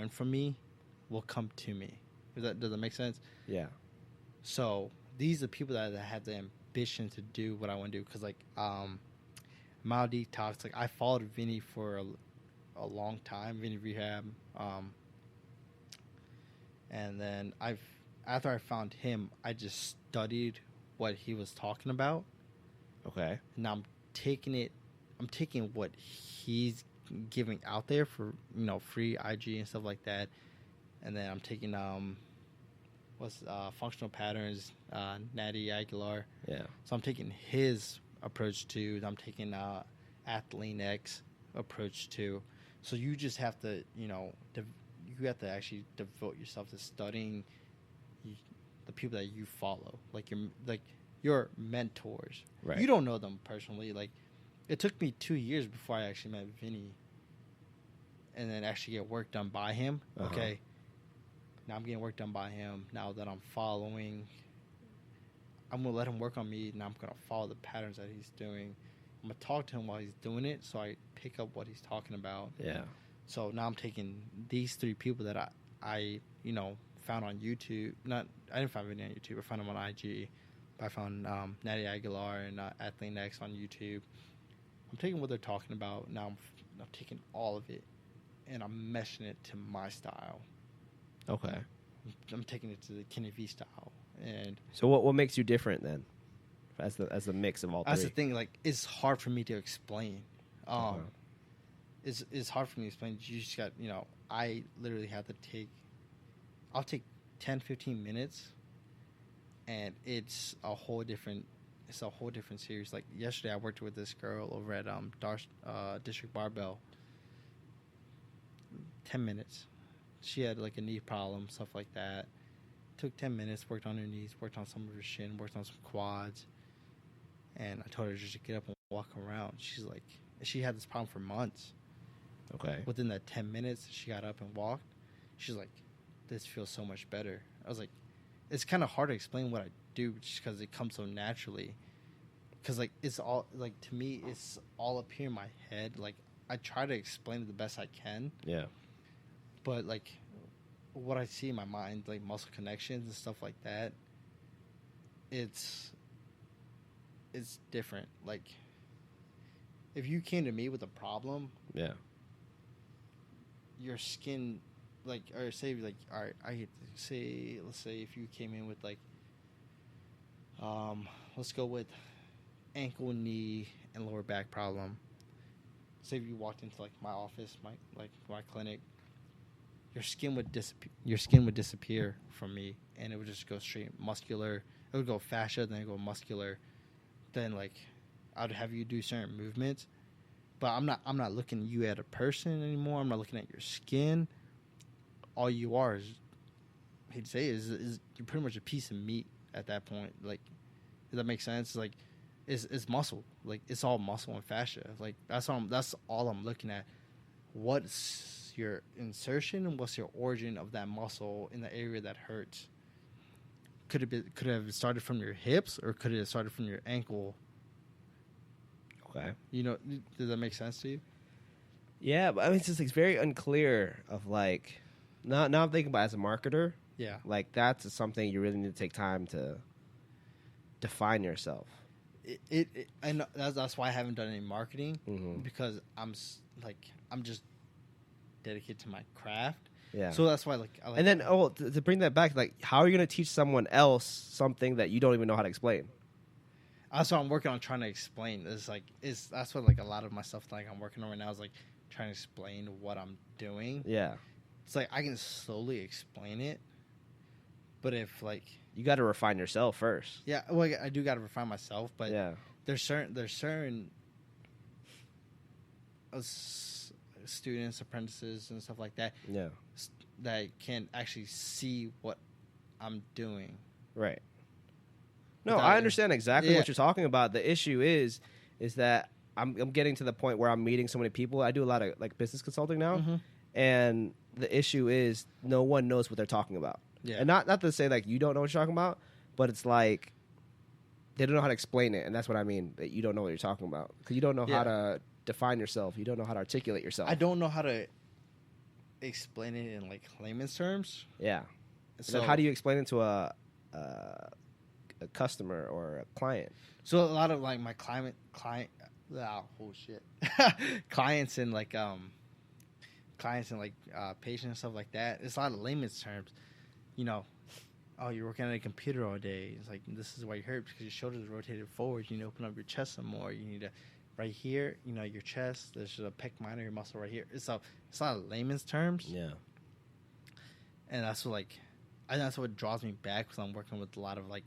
learn from me will come to me. Does that make sense? Yeah. So these are people that have the ambition to do what I want to do. Because like Mild Detox, like I followed Vinny for a long time, Vinny Rehab, and then after I found him, I just studied what he was talking about. Okay. Now I'm taking what he's giving out there for free IG and stuff like that, and then I'm taking functional patterns, Natty Aguilar. Yeah. So I'm taking his approach to. I'm taking Athlean X approach to. So you just have to you have to actually devote yourself to studying the people that you follow, like your mentors. Right. You don't know them personally. Like it took me 2 years before I actually met Vinny, and then actually get work done by him. Uh-huh. Okay. Now I'm getting work done by him. Now that I'm following, I'm going to let him work on me. Now I'm going to follow the patterns that he's doing. I'm going to talk to him while he's doing it so I pick up what he's talking about. Yeah. So now I'm taking these 3 people that I found on YouTube. I didn't find Vinny on YouTube. I found him on IG. But I found Natty Aguilar and Athlean X on YouTube. I'm taking what they're talking about. Now I'm taking all of it, and I'm meshing it to my style. Okay. I'm taking it to the Kenny V style. And so what makes you different then, as the mix of all 3? That's the thing. Like it's hard for me to explain. It's hard for me to explain. You just got I literally have to take. I'll take 10, 15 minutes, and it's a whole different series. Like yesterday, I worked with this girl over at District Barbell. 10 minutes. She had like a knee problem, stuff like that. Took 10 minutes, worked on her knees, worked on some of her shin, worked on some quads. And I told her just to get up and walk around. She's like, she had this problem for months. Okay. Within that 10 minutes, she got up and walked. She's like, this feels so much better. I was like, it's kind of hard to explain what I do just because it comes so naturally. Because like, it's all, like, to me, it's all up here in my head. Like, I try to explain it the best I can. Yeah. But like what I see in my mind, like muscle connections and stuff like that, it's different. Like if you came to me with a problem, yeah, your skin, like, or say like, all right, I hate to say, let's say if you came in with like, let's go with ankle, knee, and lower back problem. Say if you walked into like my office, my clinic. Your skin would disappear from me, and it would just go straight muscular. It would go fascia, then it would go muscular. Then like, I'd have you do certain movements, but I'm not looking at you at a person anymore. I'm not looking at your skin. All you are is, I hate to say, is you're pretty much a piece of meat at that point. Like, does that make sense? Like, it's muscle. Like, it's all muscle and fascia. Like, that's all I'm looking at. What's your insertion and what's your origin of that muscle in the area that hurts? Could it have started from your hips, or could it have started from your ankle? Okay. Does that make sense to you? Yeah, but I mean, it's very unclear of like, now I'm thinking about it as a marketer. Yeah. Like that's something you really need to take time to define yourself. I know that's why I haven't done any marketing, because I'm just dedicated to my craft. Yeah. So that's why I like. And then to bring that back, like how are you going to teach someone else something that you don't even know how to explain? That's what I'm working on, trying to explain. That's what like a lot of my stuff like I'm working on right now is like trying to explain what I'm doing. Yeah. It's like I can slowly explain it, but if like you got to refine yourself first. Yeah, well, I do got to refine myself, but yeah, there's certain students, apprentices, and stuff like that. Yeah, that can actually see what I'm doing. Right. No, I understand exactly what you're talking about. The issue is that I'm getting to the point where I'm meeting so many people. I do a lot of like business consulting now, and the issue is no one knows what they're talking about. Yeah. And not to say like you don't know what you're talking about, but it's like they don't know how to explain it, and that's what I mean. That you don't know what you're talking about because you don't know how to define yourself. You don't know how to articulate yourself. I don't know how to explain it in like layman's terms. Yeah. So Then how do you explain it to a customer or a client? So a lot of like my clients and like patients and stuff like that. It's a lot of layman's terms. You know, oh, you're working on a computer all day. It's like, this is why you hurt, because your shoulders are rotated forward. You need to open up your chest some more. You need to, right here, you know, your chest. There's a pec minor, your muscle right here. It's a lot of layman's terms. Yeah. And that's what I think that's what draws me back, because I'm working with a lot of like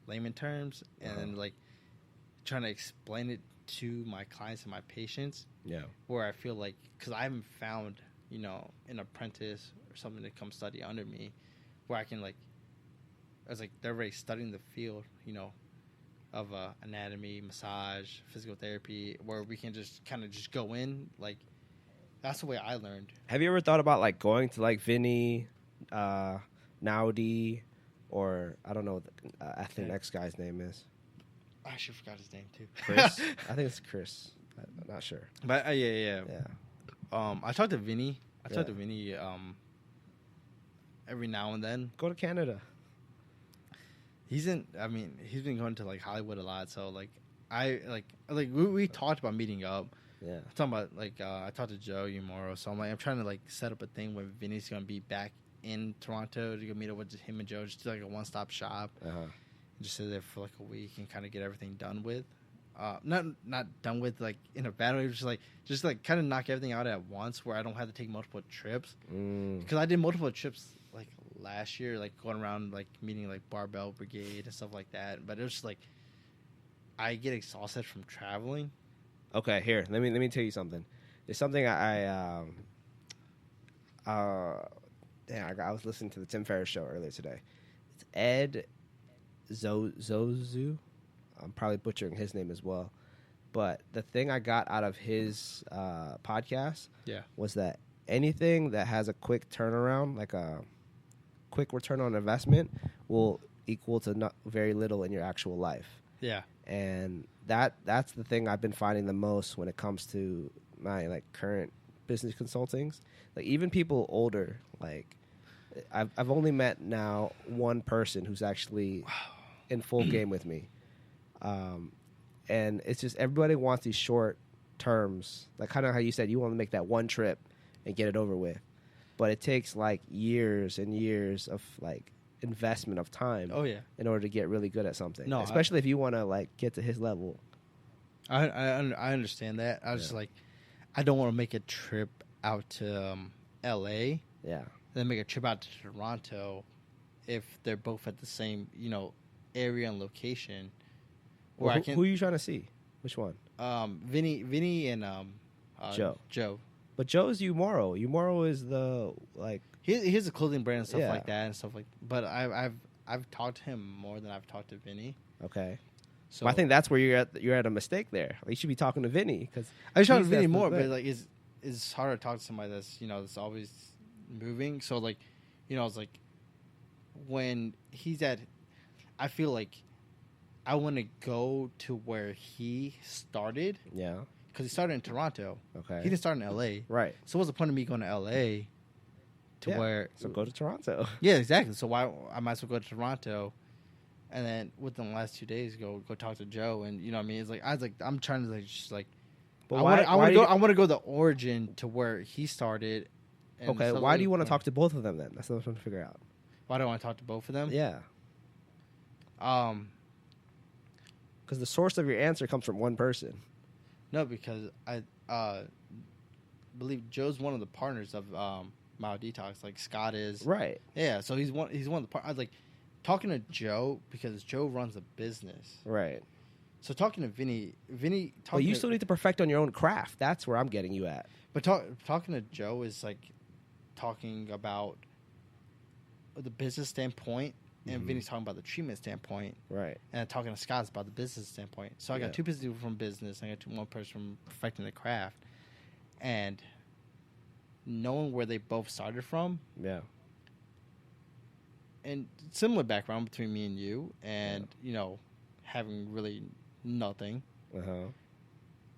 layman terms and like trying to explain it to my clients and my patients. Yeah. Where I feel like, because I haven't found, you know, an apprentice or something to come study under me, where I can like, I was like, they're already studying the field, you know, of anatomy, massage, physical therapy, where we can just kind of just go in. Like, that's the way I learned. Have you ever thought about like going to like Vinny, Naudi, or I don't know what the Athlete Next guy's name is? I actually forgot his name too. Chris? I think it's Chris. I'm not sure. But yeah. I talked to Vinny. I talk to Vinny every now and then. Go to Canada. He's been going to like Hollywood a lot. So like we talked about meeting up. Yeah. I'm talking about like I talked to Joe tomorrow. So I'm trying to like set up a thing where Vinny's gonna be back in Toronto to go meet up with him and Joe, just do like a one-stop shop. Just sit there for like a week and kind of get everything done with. Not done with like in a bad way, just like kind of knock everything out at once, where I don't have to take multiple trips. Because I did multiple trips like last year, like going around like meeting like Barbell Brigade and stuff like that. But it was just like I get exhausted from traveling. Okay, here, let me tell you something. There's something I was listening to the Tim Ferriss show earlier today. It's Ed Zozu. I'm probably butchering his name as well. But the thing I got out of his podcast was that anything that has a quick turnaround, like a quick return on investment, will equal to very little in your actual life. Yeah. And that's the thing I've been finding the most when it comes to my like current business consultings. Like even people older, like I've only met now one person who's actually in full game with me. And it's just everybody wants these short terms, like kind of how you said you want to make that one trip and get it over with, but it takes like years and years of like investment of time. Oh yeah, in order to get really good at something. No, especially if you want to like get to his level. I understand that. I was just like, I don't want to make a trip out to L.A. Yeah, then make a trip out to Toronto if they're both at the same area and location. Well, who are you trying to see? Which one? Vinny and Joe. But Joe's Umoro. Umoro is the like he has a clothing brand and stuff like that and stuff like. But I've talked to him more than I've talked to Vinny. Okay. So well, I think that's where you're at a mistake there. You should be talking to Vinny, because I was talking to Vinny more, but like it's hard to talk to somebody that's always moving. So like, it's like when he's at, I feel like I want to go to where he started. Yeah. Because he started in Toronto. Okay. He didn't start in L.A. Right. So what's the point of me going to L.A. to where... So go to Toronto. Yeah, exactly. So why I might as well go to Toronto, and then within the last 2 days go talk to Joe, and you know what I mean? It's like I'm trying to like just like... But I want to go the origin to where he started. And okay, why do you want to talk to both of them then? That's what I'm trying to figure out. Why do I want to talk to both of them? Yeah. Because the source of your answer comes from one person. No, because I believe Joe's one of the partners of Mao Detox, like Scott is. Right. Yeah, so he's one of the partners. I was like talking to Joe because Joe runs a business. Right. So talking to Vinny. Well, you still need to perfect on your own craft. That's where I'm getting you at. But talking to Joe is like talking about the business standpoint. And Vinny's talking about the treatment standpoint. Right. And talking to Scott's about the business standpoint. So I got two people from business. I got one person from perfecting the craft. And knowing where they both started from. Yeah. And similar background between me and you. And, having really nothing. Uh-huh.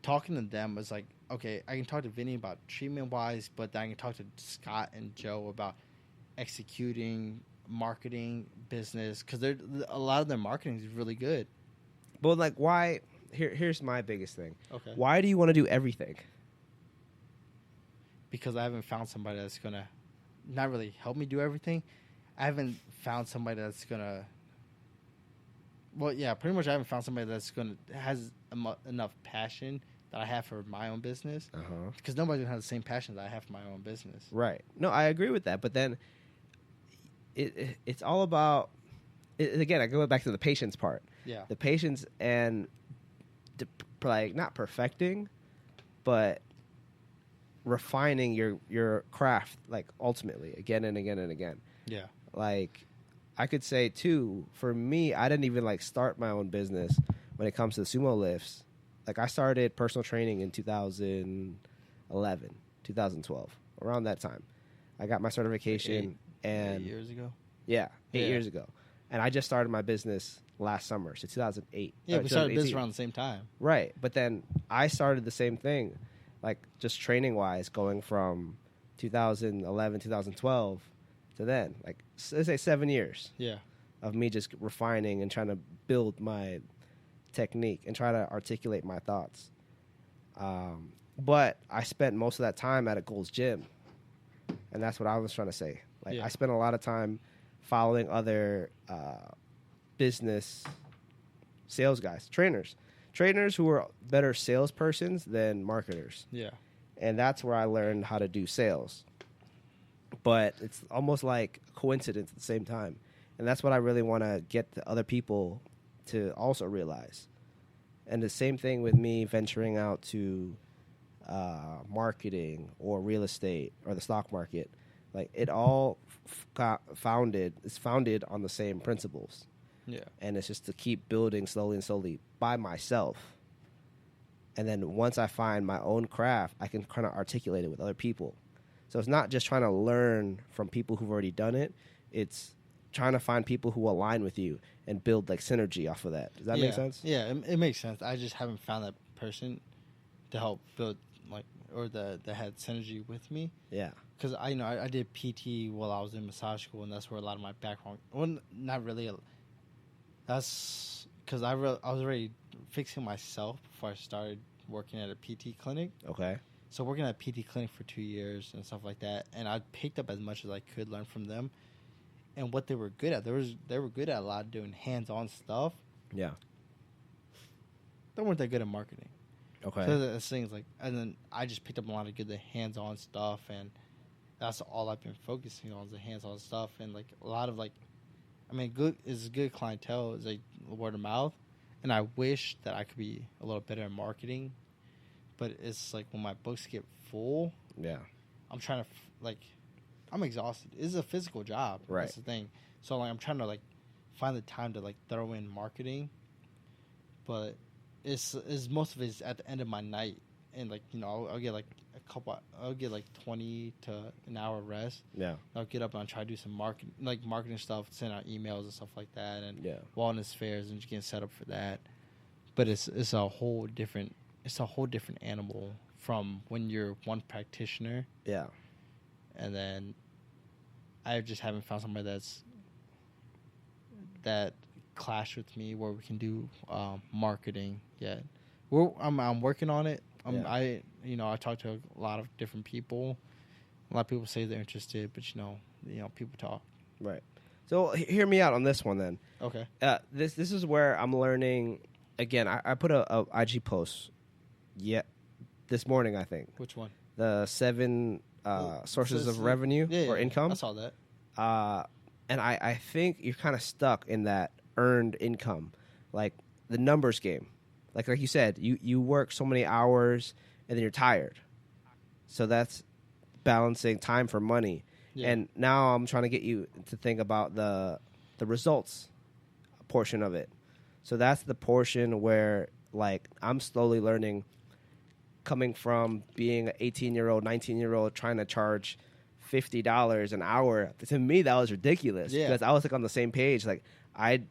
Talking to them was like, okay, I can talk to Vinny about treatment wise, but then I can talk to Scott and Joe about executing, marketing, business, because a lot of their marketing is really good. But like, why? Here's my biggest thing. Okay. Why do you want to do everything? Because I haven't found somebody that's gonna not really help me do everything. I haven't found somebody that's gonna. Well, yeah, pretty much I haven't found somebody that's has enough passion that I have for my own business. Because nobody's gonna have the same passion that I have for my own business. Right. No, I agree with that. But then, it's all about. Again, I go back to the patience part. Yeah. The patience and like not perfecting, but refining your craft, like ultimately again and again and again. Yeah. Like I could say too, for me, I didn't even like start my own business when it comes to sumo lifts. Like I started personal training in 2011, 2012, around that time. I got my certification and 8 years ago. Yeah, 8 years ago. And I just started my business last summer, so 2008. Yeah, we started business around the same time. Right, but then I started the same thing, like just training-wise, going from 2011, 2012 to then. Like, let's say 7 years. Yeah. Of me just refining and trying to build my technique and try to articulate my thoughts. But I spent most of that time at a Gold's Gym, and that's what I was trying to say. Like, I spent a lot of time following other business sales guys, trainers who were better salespersons than marketers. Yeah. And that's where I learned how to do sales. But it's almost like a coincidence at the same time. And that's what I really want to get the other people to also realize. And the same thing with me venturing out to marketing or real estate or the stock market. Like, it all is founded on the same principles. Yeah. And it's just to keep building slowly and slowly by myself. And then once I find my own craft, I can kind of articulate it with other people. So it's not just trying to learn from people who've already done it. It's trying to find people who align with you and build like synergy off of that. Does that make sense? Yeah, it makes sense. I just haven't found that person to help build that had synergy with me. Yeah. Because I did PT while I was in massage school, and that's where a lot of my background. Well, not really. That's because I was already fixing myself before I started working at a PT clinic. Okay. So working at a PT clinic for 2 years and stuff like that, and I picked up as much as I could learn from them. And what they were good at, they were good at a lot of doing hands-on stuff. Yeah. They weren't that good at marketing. Okay. So that's things like, and then I just picked up a lot of good hands-on stuff, and that's all I've been focusing on is the hands-on stuff, and like a lot of good clientele is like word of mouth, and I wish that I could be a little better at marketing, but it's like when my books get full, I'm trying to I'm exhausted. It's a physical job. Right. That's the thing. So like I'm trying to like find the time to like throw in marketing, but it's most of it is at the end of my night, and like I'll get like I'll get like 20 to an hour rest. Yeah. I'll get up and I'll try to do some marketing stuff, send out emails and stuff like that, and wellness fairs and just getting set up for that. But it's a whole different animal from when you're one practitioner. Yeah. And then I just haven't found somebody that clash with me where we can do marketing yet. I'm working on it. I talk to a lot of different people. A lot of people say they're interested, but people talk. Right. So hear me out on this one then. Okay. This is where I'm learning. Again, I put a IG post this morning, I think. Which one? The 7 sources of revenue or income. I saw that. And I think you're kind of stuck in that earned income, like the numbers game. Like you said, you work so many hours and then you're tired. So that's balancing time for money. Yeah. And now I'm trying to get you to think about the results portion of it. So that's the portion where like I'm slowly learning, coming from being an 18-year-old, 19-year-old trying to charge $50 an hour. To me, that was ridiculous because I was like on the same page. Like I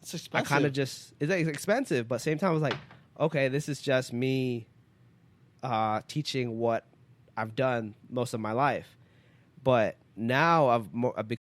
kind of just, it's expensive, but same time I was like, okay, this is just me teaching what I've done most of my life. But now I've become